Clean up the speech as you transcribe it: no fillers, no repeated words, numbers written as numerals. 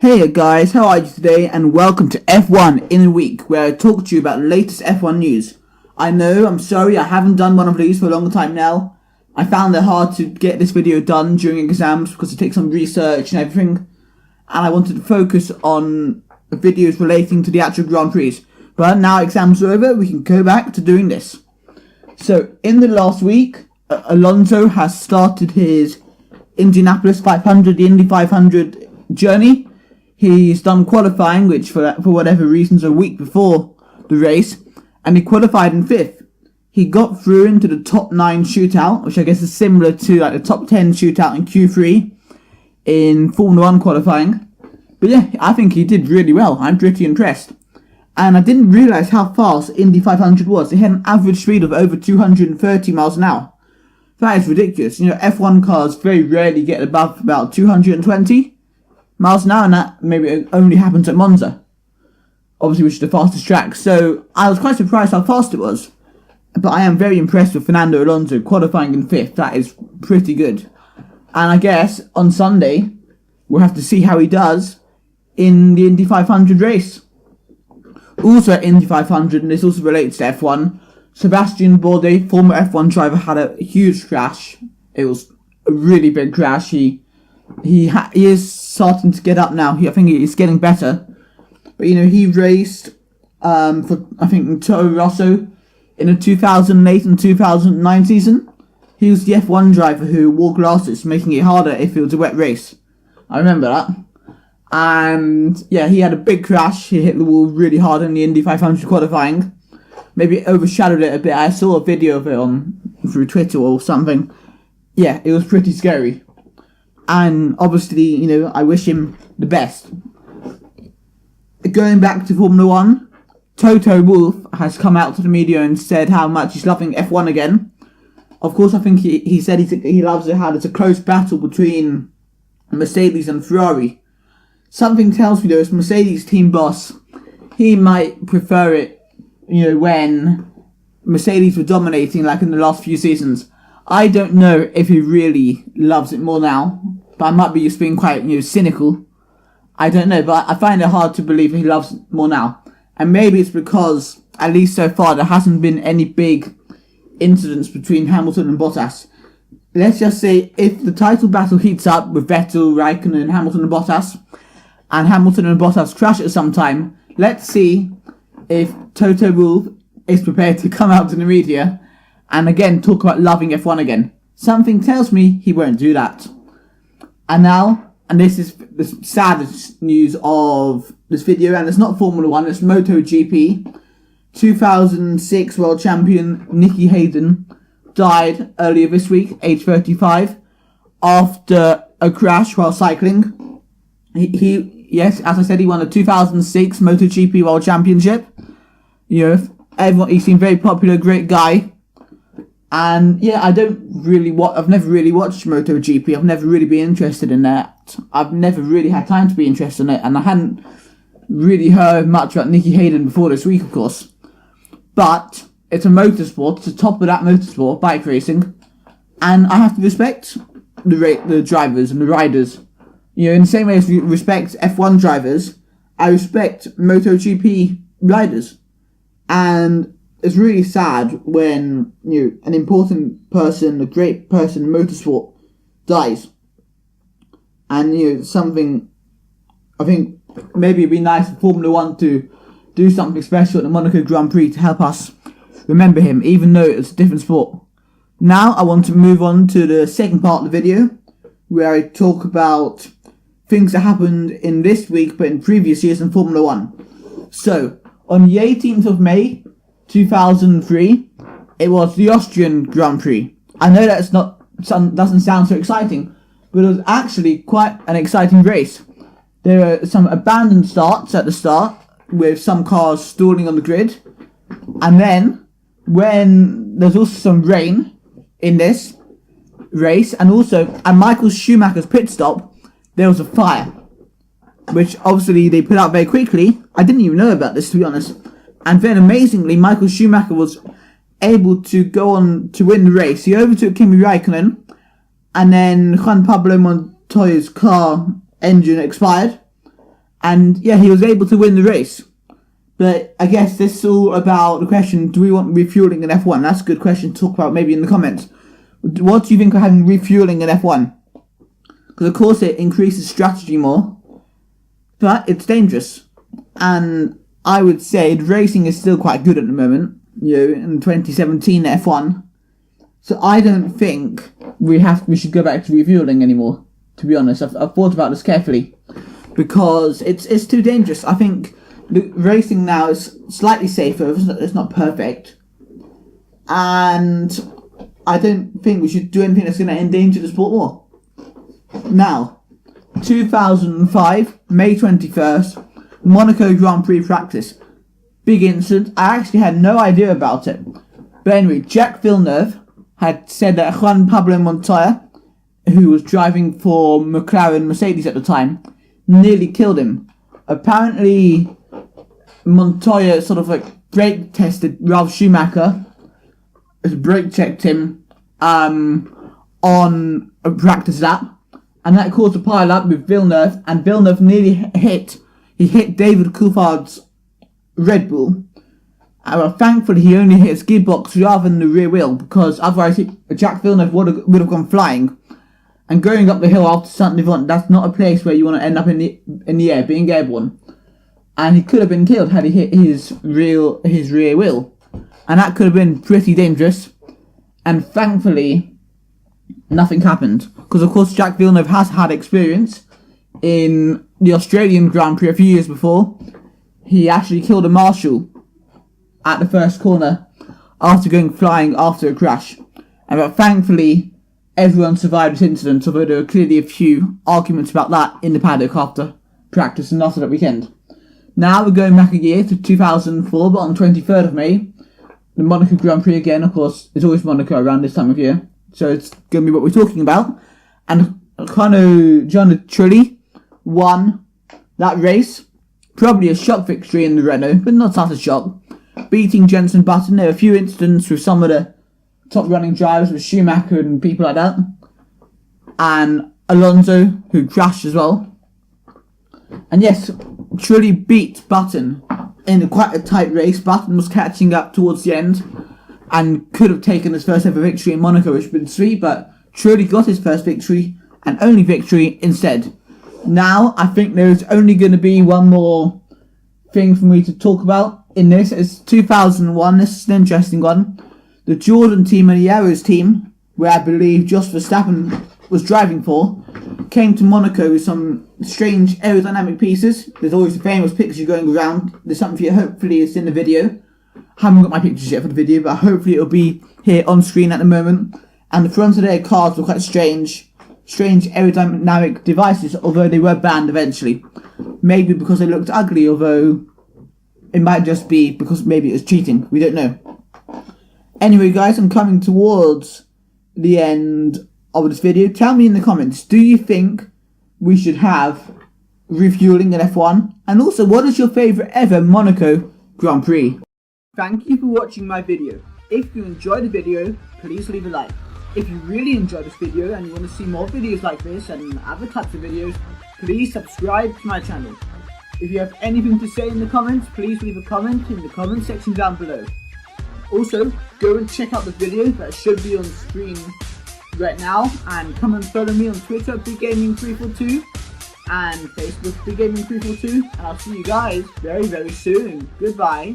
Hey guys, how are you today? And welcome to F1 in a week, where I talk to you about the latest F1 news. I'm sorry, I haven't done one of these for a long time now. I found it hard to get this video done during exams because it takes some research and everything. And I wanted to focus on videos relating to the actual Grand Prix. But now exams are over, we can go back to doing this. So, in the last week, Alonso has started his Indianapolis 500, the Indy 500 journey. He's done qualifying, which for whatever reasons a week before the race, and he qualified in 5th. He got through into the top 9 shootout, which I guess is similar to like the top 10 shootout in Q3 in Formula 1 qualifying. But yeah, I think he did really well. I'm pretty impressed. And I didn't realise how fast Indy 500 was. It had an average speed of over 230 miles an hour. That is ridiculous. F1 cars very rarely get above about 220 miles an hour, and that maybe only happens at Monza, obviously, which is the fastest track. So I was quite surprised how fast it was, but I am very impressed with Fernando Alonso qualifying in 5th. That is pretty good, and I guess on Sunday we'll have to see how he does in the Indy 500 race. Also at Indy 500, and this also relates to F1, Sebastian Bourdais, former F1 driver, had a huge crash. It was a really big crash. He is starting to get up now. I think he's getting better. But he raced for I think Toto Rosso in the 2008 and 2009 season. He was the F1 driver who wore glasses, making it harder if it was a wet race. I remember that. And yeah, he had a big crash. He hit the wall really hard in the Indy 500 qualifying. Maybe it overshadowed it a bit. I saw a video of it through Twitter or something. Yeah, it was pretty scary. And obviously, I wish him the best. Going back to Formula 1, Toto Wolff has come out to the media and said how much he's loving F1 again. Of course, I think he said he loves it, how there's a close battle between Mercedes and Ferrari. Something tells me, though, as Mercedes team boss, he might prefer it, when Mercedes were dominating, like in the last few seasons. I don't know if he really loves it more now, but I might be just being quite, cynical. I don't know, but I find it hard to believe he loves it more now. And maybe it's because, at least so far, there hasn't been any big incidents between Hamilton and Bottas. Let's just say, if the title battle heats up with Vettel, Raikkonen, Hamilton and Bottas crash at some time, let's see if Toto Wolff is prepared to come out to the media and again talk about loving F1 again. Something tells me he won't do that. And now, and this is the saddest news of this video, and it's not Formula 1, it's Moto GP. 2006 world champion Hayden died earlier this week, age 35, after a crash while cycling. Yes, as I said, he won the 2006 Moto GP world championship. Everyone, he seemed very popular, great guy. And yeah, I've never really watched Moto GP. I've never really been interested in that. I've never really had time to be interested in it, and I hadn't really heard much about Hayden before this week, of course. But it's a motorsport, it's the top of that motorsport, bike racing, and I have to respect the drivers and the riders. In the same way as we respect F1 drivers, I respect Moto GP riders. And it's really sad when, an important person, a great person in motorsport dies. And, something, I think maybe it'd be nice for Formula 1 to do something special at the Monaco Grand Prix to help us remember him, even though it's a different sport. Now I want to move on to the second part of the video, where I talk about things that happened in this week but in previous years in Formula 1. So, on the 18th of May, 2003, it was the Austrian Grand Prix. I know that doesn't sound so exciting, but it was actually quite an exciting race. There were some abandoned starts at the start, with some cars stalling on the grid. And then, when there's also some rain in this race, and Michael Schumacher's pit stop, there was a fire, which obviously they put out very quickly. I didn't even know about this, to be honest. And then, amazingly, Michael Schumacher was able to go on to win the race. He overtook Kimi Raikkonen, and then Juan Pablo Montoya's car engine expired, And yeah, he was able to win the race. But I guess this is all about the question, do we want refueling in F1? That's a good question to talk about maybe in the comments. What do you think of having refueling in F1? Because of course it increases strategy more, but it's dangerous. And I would say the racing is still quite good at the moment, in 2017 F1. So I don't think we should go back to refueling anymore, to be honest. I've thought about this carefully, because it's too dangerous. I think the racing now is slightly safer, it's not perfect. And I don't think we should do anything that's going to endanger the sport more. Now, 2005, May 21st, Monaco Grand Prix practice. Big incident. I actually had no idea about it. But anyway, Jacques Villeneuve had said that Juan Pablo Montoya, who was driving for McLaren Mercedes at the time, nearly killed him. Apparently, Montoya sort of like brake tested Ralf Schumacher, brake checked him on a practice lap, and that caused a pile up with Villeneuve, and Villeneuve nearly hit David Coulthard's Red Bull. Well, thankfully he only hit his gearbox rather than the rear wheel, because otherwise Jacques Villeneuve would have gone flying. And going up the hill after Saint-Livon, that's not a place where you want to end up in the air, being airborne. And he could have been killed had he hit his rear wheel. And that could have been pretty dangerous. And thankfully, nothing happened. Because of course Jacques Villeneuve has had experience in the Australian Grand Prix a few years before. He actually killed a marshal at the first corner after going flying after a crash. But thankfully, everyone survived this incident, although there were clearly a few arguments about that in the paddock after practice and after that weekend. Now we're going back a year to 2004, but on the 23rd of May, the Monaco Grand Prix again. Of course, it's always Monaco around this time of year, so it's going to be what we're talking about. And Gianni Trulli won that race. Probably a shock victory in the Renault, but not such a shock. Beating Jenson Button. There were a few incidents with some of the top running drivers, with Schumacher and people like that. And Alonso, who crashed as well. And yes, Trulli beat Button in quite a tight race. Button was catching up towards the end and could have taken his first ever victory in Monaco, which would have been sweet, but Trulli got his first victory and only victory instead. Now, I think there's only going to be one more thing for me to talk about in this. It's 2001. This is an interesting one. The Jordan team and the Arrows team, where I believe Jos Verstappen was driving for, came to Monaco with some strange aerodynamic pieces. There's always the famous picture going around. There's something here, hopefully it's in the video. I haven't got my pictures yet for the video, but hopefully it'll be here on screen at the moment. And the front of their cars were quite strange aerodynamic devices, although they were banned eventually. Maybe because they looked ugly, although it might just be because maybe it was cheating. We don't know. Anyway, guys, I'm coming towards the end of this video. Tell me in the comments, do you think we should have refueling in F1? And also, what is your favourite ever Monaco Grand Prix? Thank you for watching my video. If you enjoyed the video, please leave a like. If you really enjoyed this video and you want to see more videos like this and other types of videos, please subscribe to my channel. If you have anything to say in the comments, please leave a comment in the comment section down below. Also, go and check out the video that should be on screen right now, and come and follow me on Twitter, BigGaming342, and Facebook, BigGaming342, and I'll see you guys very, very soon. Goodbye.